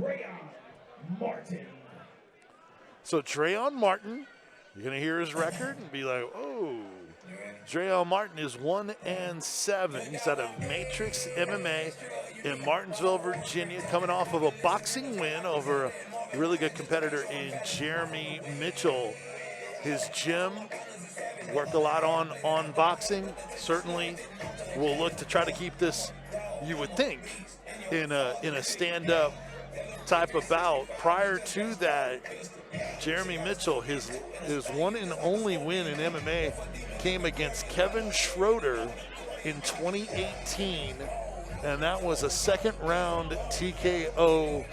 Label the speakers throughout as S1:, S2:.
S1: Dreon Martin.
S2: So Dreon Martin, you're going to hear his record and be like, oh. Dreon Martin is 1-7. He's out of Matrix MMA in Martinsville, Virginia, coming off of a boxing win over a really good competitor in Jeremy Mitchell. His gym worked a lot on boxing. Certainly will look to try to keep this, you would think, in a stand-up type of bout. Prior to that, Jeremy Mitchell, his one and only win in MMA came against Kevin Schroeder in 2018, and that was a second-round TKO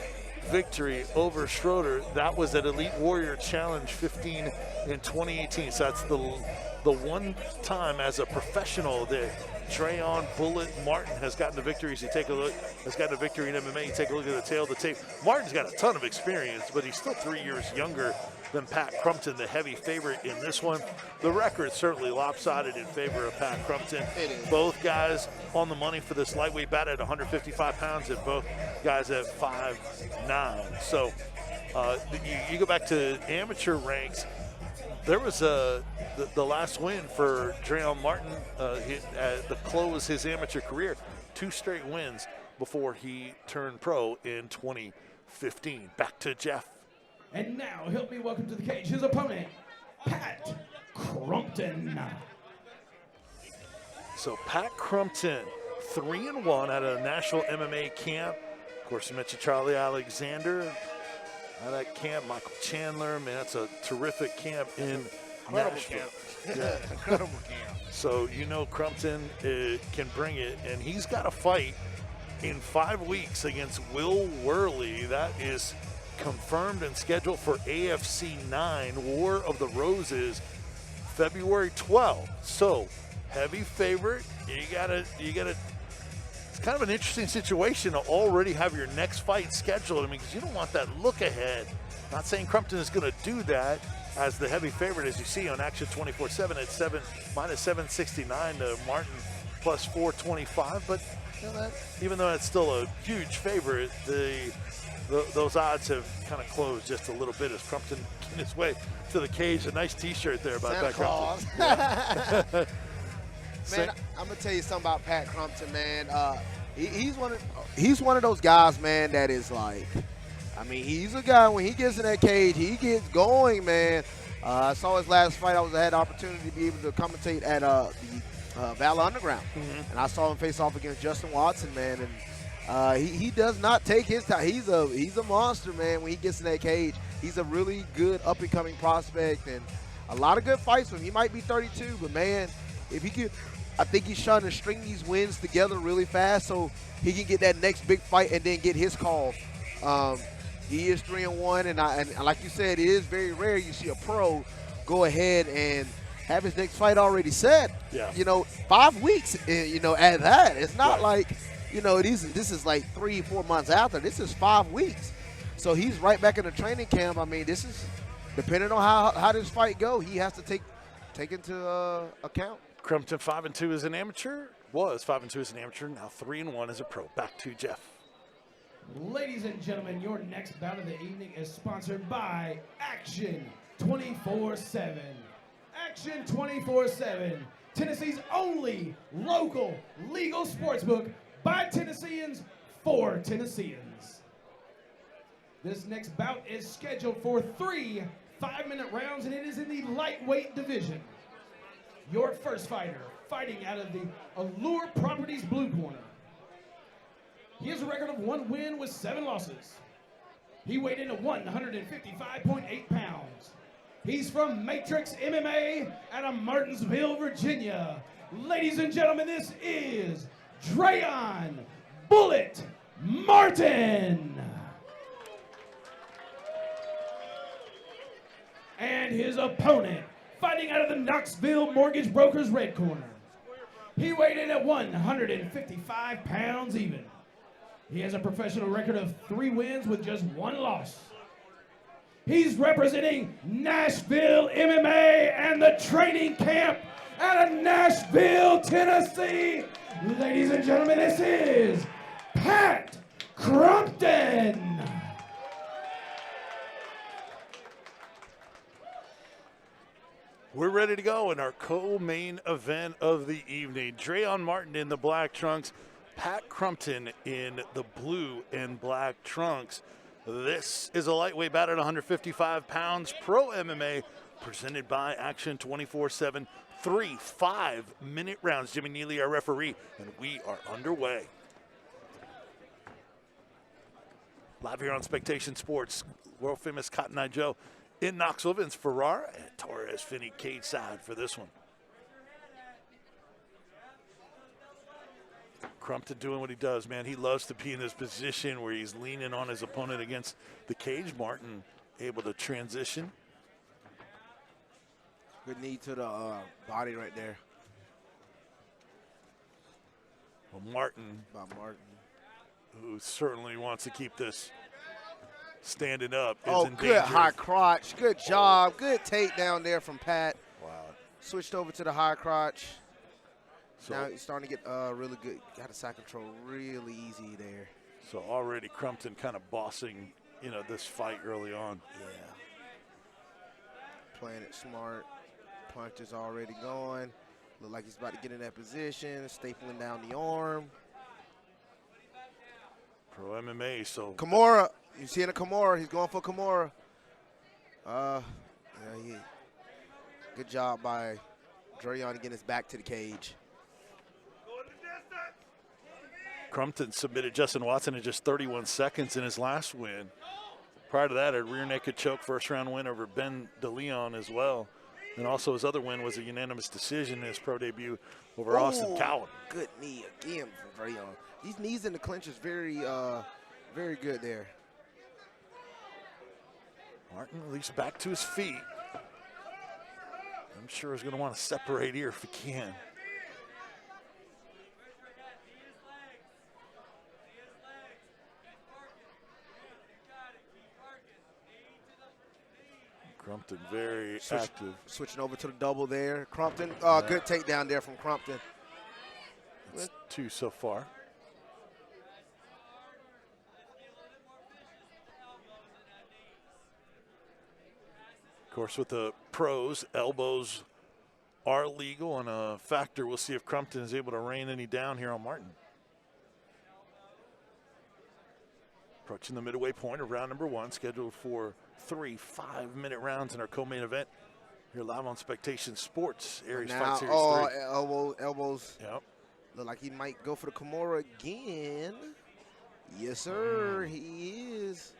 S2: victory over Schroeder. That was at Elite Warrior Challenge 15 in 2018. So that's the one time as a professional that Dreon Bullet Martin has gotten the victories. You take a look, has gotten a victory in MMA. You take a look at the tail of the tape. Martin's got a ton of experience, but he's still 3 years younger than Pat Crumpton, the heavy favorite in this one. The record certainly lopsided in favor of Pat Crumpton. Both guys on the money for this lightweight bout at 155 pounds, and both guys at 5'9". So you go back to amateur ranks. There was the last win for Dreon Martin at the close of his amateur career, 2 straight wins before he turned pro in 2015. Back to Jeff.
S1: And now help me welcome to the cage his opponent, Pat Crumpton.
S2: So Pat Crumpton, 3-1 at a national MMA camp. Of course, you mentioned Charlie Alexander. At that camp, Michael Chandler, man, that's a terrific camp in Nashville. Yeah.
S3: Incredible camp.
S2: So you know Crumpton can bring it, and he's got a fight in 5 weeks against Will Worley. That is confirmed and scheduled for AFC 9, War of the Roses, February 12th. So heavy favorite. You gotta. It's kind of an interesting situation to already have your next fight scheduled. I mean, because you don't want that look ahead. Not saying Crumpton is going to do that as the heavy favorite, as you see on Action 24/7 at minus 769 to Martin plus 425. But you know that, even though it's still a huge favorite, those odds have kind of closed just a little bit as Crumpton in his way to the cage. A nice T-shirt there about
S3: Santa
S2: Pat
S3: Claus.
S2: Crumpton.
S3: Man, I'm gonna tell you something about Pat Crumpton, man. He's one of those guys, man, that is like, I mean, he's a guy, when he gets in that cage, he gets going, man. I saw his last fight. I had the opportunity to be able to commentate at the Valor Underground, and I saw him face off against Justin Watson, man. And he does not take his time. He's a monster, man. When he gets in that cage, he's a really good up and coming prospect, and a lot of good fights with him. He might be 32, but man, if he could, I think he's trying to string these wins together really fast so he can get that next big fight and then get his call. He is 3-1, and like you said, it is very rare you see a pro go ahead and have his next fight already set.
S2: Yeah.
S3: 5 weeks. At that, it's not like, this is like 3-4 months after. This is 5 weeks. So he's right back in the training camp. I mean, this is depending on how this fight go. He has to take into account.
S2: Crumpton 5-2 as an amateur, was 5-2 as an amateur, now 3-1 as a pro. Back to Jeff.
S1: Ladies and gentlemen, your next bout of the evening is sponsored by Action 24/7. Action 24/7, Tennessee's only local legal sportsbook by Tennesseans for Tennesseans. This next bout is scheduled for 3 5-minute rounds, and it is in the lightweight division. Your first fighter, fighting out of the Allure Properties blue corner. He has a record of 1 win with 7 losses. He weighed in at 155.8 pounds. He's from Matrix MMA out of Martinsville, Virginia. Ladies and gentlemen, this is Dreon Bullet Martin. And his opponent, fighting out of the Knoxville Mortgage Brokers red corner. He weighed in at 155 pounds even. He has a professional record of 3 wins with just 1 loss. He's representing Nashville MMA and the training camp out of Nashville, Tennessee. Ladies and gentlemen, this is Pat Crumpton.
S2: We're ready to go in our co-main event of the evening. Dreon Martin in the black trunks, Pat Crumpton in the blue and black trunks. This is a lightweight bout at 155 pounds, pro MMA, presented by Action 24/7. 3 5-minute rounds. Jimmy Neely, our referee, and we are underway. Live here on Spectation Sports, world famous Cotton Eye Joe in Knoxville, Vince Ferrara and Torres Finney cage side for this one. Crumpton doing what he does, man. He loves to be in this position where he's leaning on his opponent against the cage. Martin able to transition.
S3: Good knee to the body right there.
S2: Well, Martin, who certainly wants to keep this standing up, is in
S3: good
S2: danger.
S3: high crotch. Good job. Good takedown there from Pat.
S2: Wow.
S3: Switched over to the high crotch.
S2: So,
S3: now he's starting to get really good. Got the side control really easy there.
S2: so already Crumpton kind of bossing, this fight early on.
S3: Yeah. Playing it smart. Punch is already going. Look like he's about to get in that position. Stapling down the arm.
S2: Pro MMA, so.
S3: Kimura. You see the Kimura. He's going for Kimura. Good job by Dreon getting his back to the cage.
S2: Crumpton submitted Justin Watson in just 31 seconds in his last win. Prior to that, a rear naked choke first round win over Ben DeLeon as well. And also his other win was a unanimous decision in his pro debut over Austin Cowan.
S3: Good knee again from Dreon. These knees in the clinch is very good there.
S2: Martin at least back to his feet. I'm sure he's going to want to separate here if he can. Crumpton very active.
S3: Switching over to the double there. Crumpton, good takedown there from Crumpton.
S2: That's 2 so far. Of course, with the pros, elbows are legal and a factor. We'll see if Crumpton is able to rain any down here on Martin. Approaching the midway point of round number 1, scheduled for 3 5-minute rounds in our co-main event. Here live on Spectation Sports, Aries Fight Series 3.
S3: Elbows.
S2: Yep.
S3: Look like he might go for the Kimura again. Yes, sir, he is.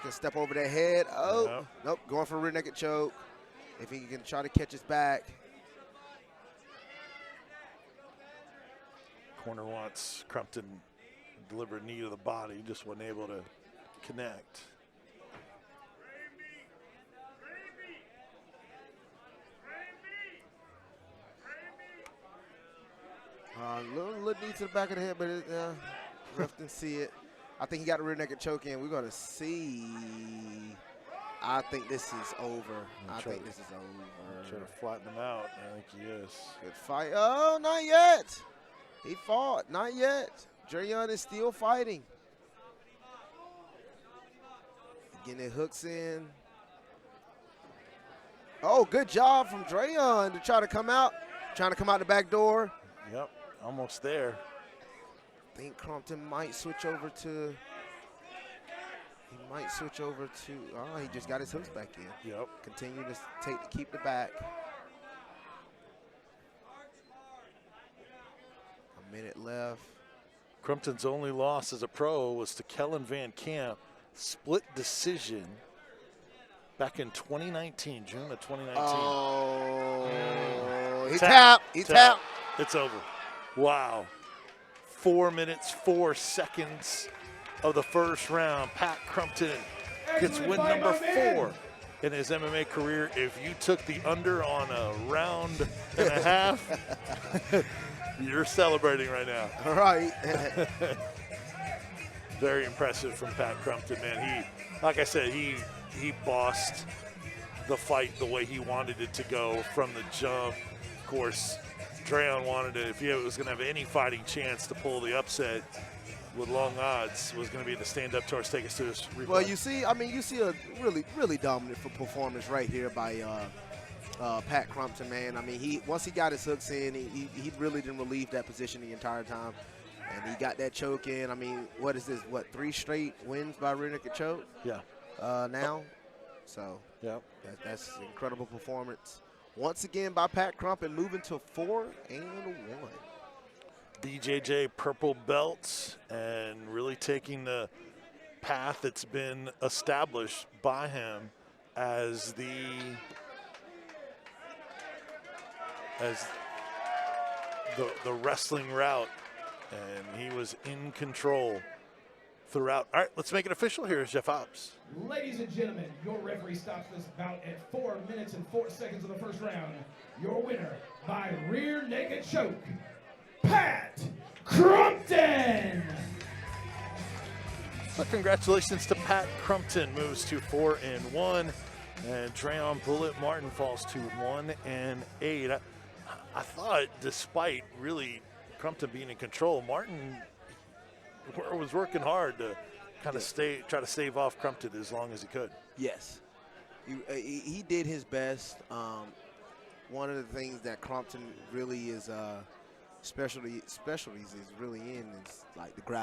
S3: Can step over the head. Oh,
S2: yep.
S3: Nope, going for a rear naked choke. If he can try to catch his back.
S2: Corner wants Crumpton deliver a knee to the body, just wasn't able to connect.
S3: Little knee to the back of the head, but ref didn't see it. I think he got a rear naked choke in. We're going to see. I think this is over. Trying
S2: to flatten him out. I think he is.
S3: Good fight. Oh, not yet. He fought. Not yet. Dreon is still fighting. Getting the hooks in. Oh, good job from Dreon to try to come out. Trying to come out the back door.
S2: Yep, almost there.
S3: I think Crumpton might switch over to. Oh, he just got his hooks back in.
S2: Yep.
S3: Continue to keep the back. A minute left.
S2: Crumpton's only loss as a pro was to Kellen Van Camp, split decision back in 2019, June of 2019.
S3: Oh, he tapped. He tapped.
S2: It's over. Wow. 4 minutes, 4 seconds of the first round. Pat Crumpton gets win number 4 in his MMA career. If you took the under on a round and a half, you're celebrating right now.
S3: All right.
S2: Very impressive from Pat Crumpton, man. Like I said, he bossed the fight the way he wanted it to go from the jump. Of course, Dreon wanted it. If he was going to have any fighting chance to pull the upset, with long odds was going to be the stand-up torch take us to this replay.
S3: Well, you see a really dominant performance right here by Pat Crumpton, man. I mean, once he got his hooks in, he really didn't relieve that position the entire time, and he got that choke in. I mean, what is this? What, 3 straight wins by rear naked choke?
S2: Yeah.
S3: Now, so
S2: yeah,
S3: that's an incredible performance once again by Pat Crumpton, moving to 4-1.
S2: BJJ purple belts and really taking the path that's been established by him as the wrestling route, and he was in control throughout. All right, let's make it official. Here's Jeff Hobbs.
S1: Ladies and gentlemen, your referee stops this bout at 4 minutes and 4 seconds of the first round. Your winner by rear naked choke, Pat Crumpton.
S2: So congratulations to Pat Crumpton, moves to 4-1, and Dreon Bullet Martin falls to 1-8. I thought, despite really Crumpton being in control, Martin was working hard to kind of try to stave off Crumpton as long as he could.
S3: Yes, he did his best. One of the things that Crumpton really is specialties is really in is like the grappling.